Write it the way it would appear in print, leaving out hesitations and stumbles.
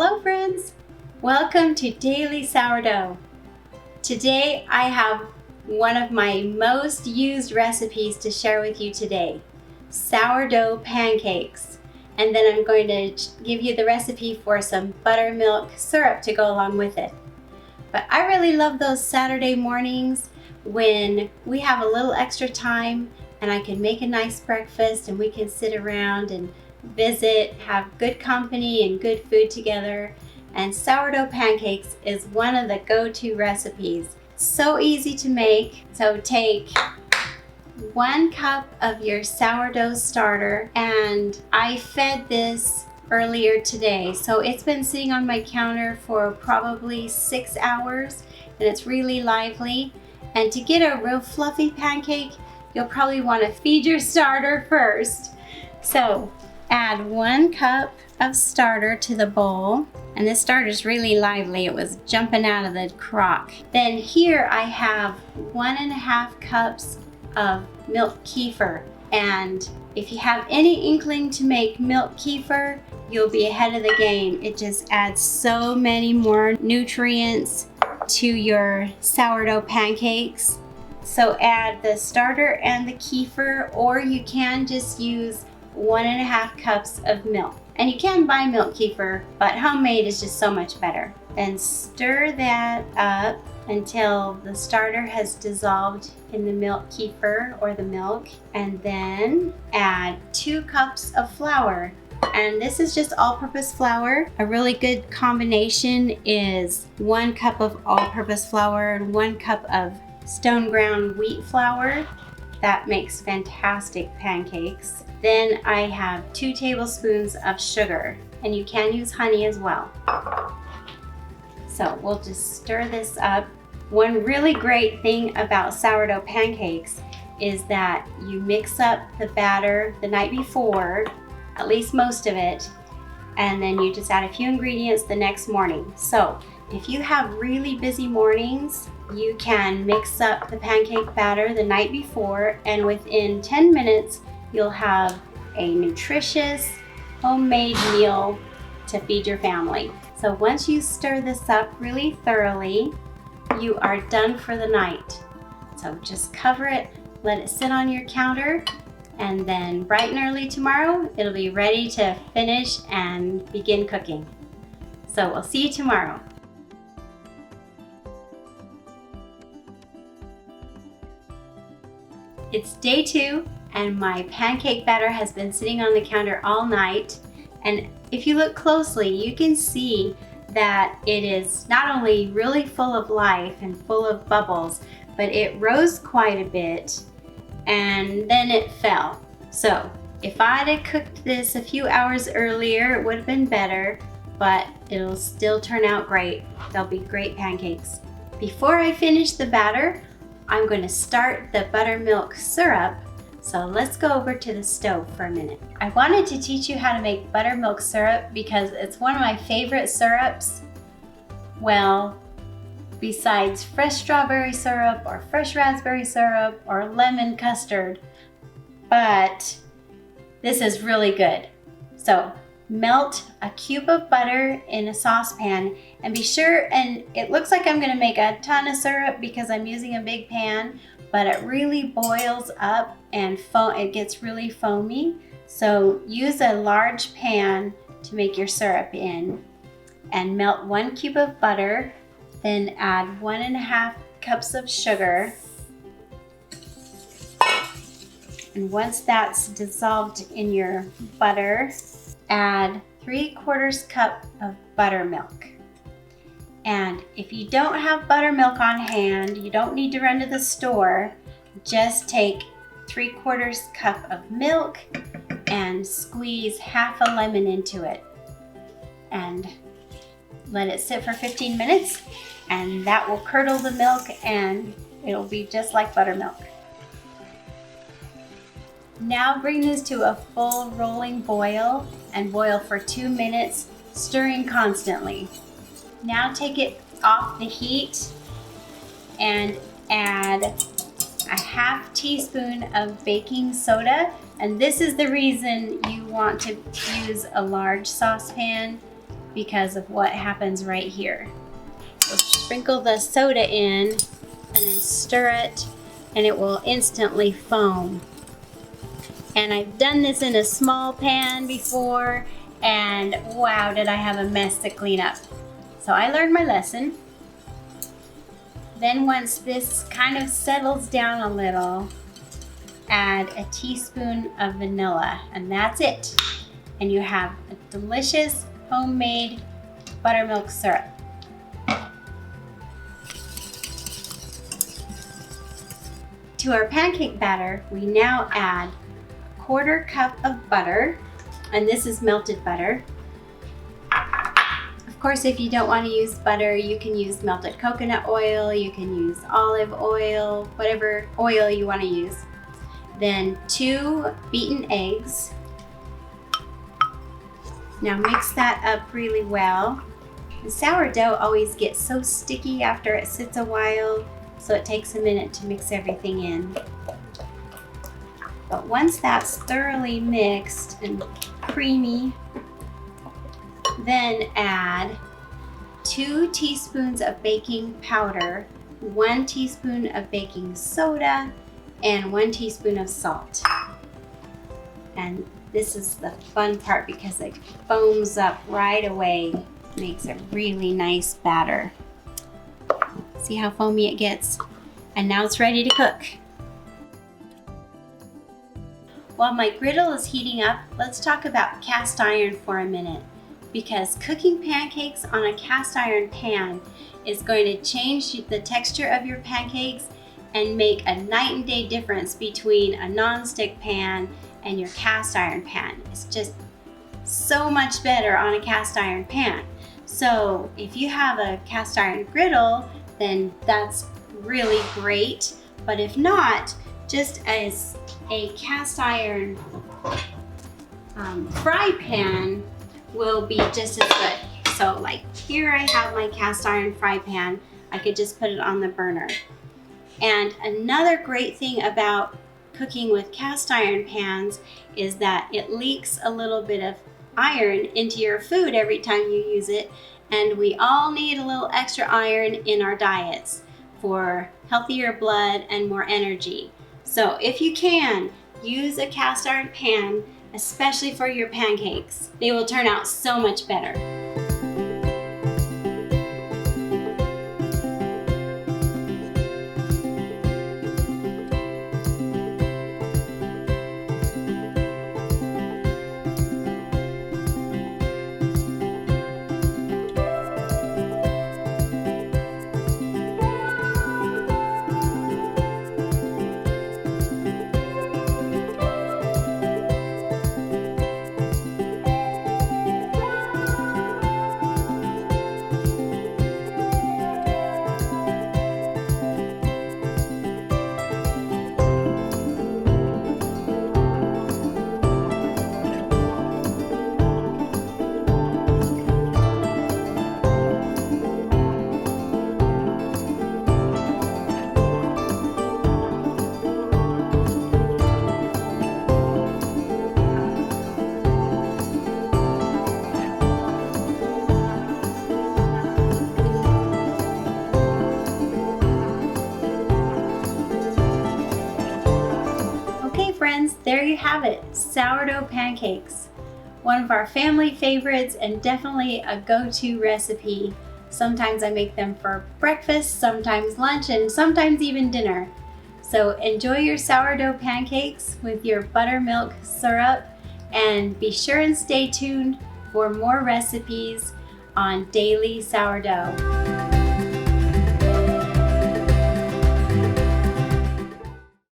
Hello friends! Welcome to Daily Sourdough. Today I have one of my most used recipes to share with you today. Sourdough pancakes. And then I'm going to give you the recipe for some buttermilk syrup to go along with it. But I really love those Saturday mornings when we have a little extra time and I can make a nice breakfast and we can sit around and visit, have good company and good food together. And sourdough pancakes is one of the go-to recipes. So easy to make. So take 1 cup of your sourdough starter, and I fed this earlier today. So it's been sitting on my counter for probably 6 hours and it's really lively. And to get a real fluffy pancake, you'll probably want to feed your starter first. So add 1 cup of starter to the bowl. And this starter is really lively. It was jumping out of the crock. Then here I have 1.5 cups of milk kefir. And if you have any inkling to make milk kefir, you'll be ahead of the game. It just adds so many more nutrients to your sourdough pancakes. So add the starter and the kefir, or you can just use 1.5 cups of milk. And you can buy milk kefir, but homemade is just so much better. And stir that up until the starter has dissolved in the milk kefir or the milk. And then add 2 cups of flour. And this is just all-purpose flour. A really good combination is 1 cup of all-purpose flour and 1 cup of stone ground wheat flour. That makes fantastic pancakes. Then I have 2 tablespoons of sugar, and you can use honey as well. So we'll just stir this up. One really great thing about sourdough pancakes is that you mix up the batter the night before, at least most of it, and then you just add a few ingredients the next morning. So if you have really busy mornings, you can mix up the pancake batter the night before, and within 10 minutes, you'll have a nutritious homemade meal to feed your family. So once you stir this up really thoroughly, you are done for the night. So just cover it, let it sit on your counter, and then bright and early tomorrow, it'll be ready to finish and begin cooking. So we'll see you tomorrow. It's day 2 and my pancake batter has been sitting on the counter all night. And if you look closely, you can see that it is not only really full of life and full of bubbles, but it rose quite a bit and then it fell. So if I'd have cooked this a few hours earlier, it would have been better, but it'll still turn out great. They'll be great pancakes. Before I finish the batter, I'm going to start the buttermilk syrup. So let's go over to the stove for a minute. I wanted to teach you how to make buttermilk syrup because it's one of my favorite syrups. Well, besides fresh strawberry syrup or fresh raspberry syrup or lemon custard, but this is really good. So melt a cube of butter in a saucepan and be sure, and it looks like I'm going to make a ton of syrup because I'm using a big pan, but it really boils up and it gets really foamy. So use a large pan to make your syrup in and melt 1 cube of butter, then add 1.5 cups of sugar. And once that's dissolved in your butter, add 3/4 cup of buttermilk. And if you don't have buttermilk on hand, you don't need to run to the store. Just take 3/4 cup of milk and squeeze half a lemon into it. And let it sit for 15 minutes, and that will curdle the milk and it'll be just like buttermilk. Now bring this to a full rolling boil and boil for 2 minutes, stirring constantly. Now take it off the heat and add a 1/2 teaspoon of baking soda. And this is the reason you want to use a large saucepan because of what happens right here. We'll sprinkle the soda in and then stir it, and it will instantly foam. And I've done this in a small pan before, and wow, did I have a mess to clean up. So I learned my lesson. Then once this kind of settles down a little, add a teaspoon of vanilla, and that's it. And you have a delicious homemade buttermilk syrup. To our pancake batter, we now add a 1/4 cup of butter, and this is melted butter. Of course, if you don't want to use butter, you can use melted coconut oil, you can use olive oil, whatever oil you want to use. Then 2 beaten eggs. Now mix that up really well. The sourdough always gets so sticky after it sits a while, so it takes a minute to mix everything in. But once that's thoroughly mixed and creamy, then add 2 teaspoons of baking powder, 1 teaspoon of baking soda, and 1 teaspoon of salt. And this is the fun part because it foams up right away. Makes a really nice batter. See how foamy it gets? And now it's ready to cook. While my griddle is heating up, let's talk about cast iron for a minute, because cooking pancakes on a cast iron pan is going to change the texture of your pancakes and make a night and day difference between a non-stick pan and your cast iron pan. It's just so much better on a cast iron pan. So if you have a cast iron griddle, then that's really great. But if not, just as a cast iron fry pan will be just as good. So like here I have my cast iron fry pan. I could just put it on the burner. And another great thing about cooking with cast iron pans is that it leaks a little bit of iron into your food every time you use it, and we all need a little extra iron in our diets for healthier blood and more energy. So if you can, use a cast iron pan, especially for your pancakes. They will turn out so much better. Friends, there you have it, sourdough pancakes. One of our family favorites and definitely a go-to recipe. Sometimes I make them for breakfast, sometimes lunch, and sometimes even dinner. So enjoy your sourdough pancakes with your buttermilk syrup, and be sure and stay tuned for more recipes on Daily Sourdough.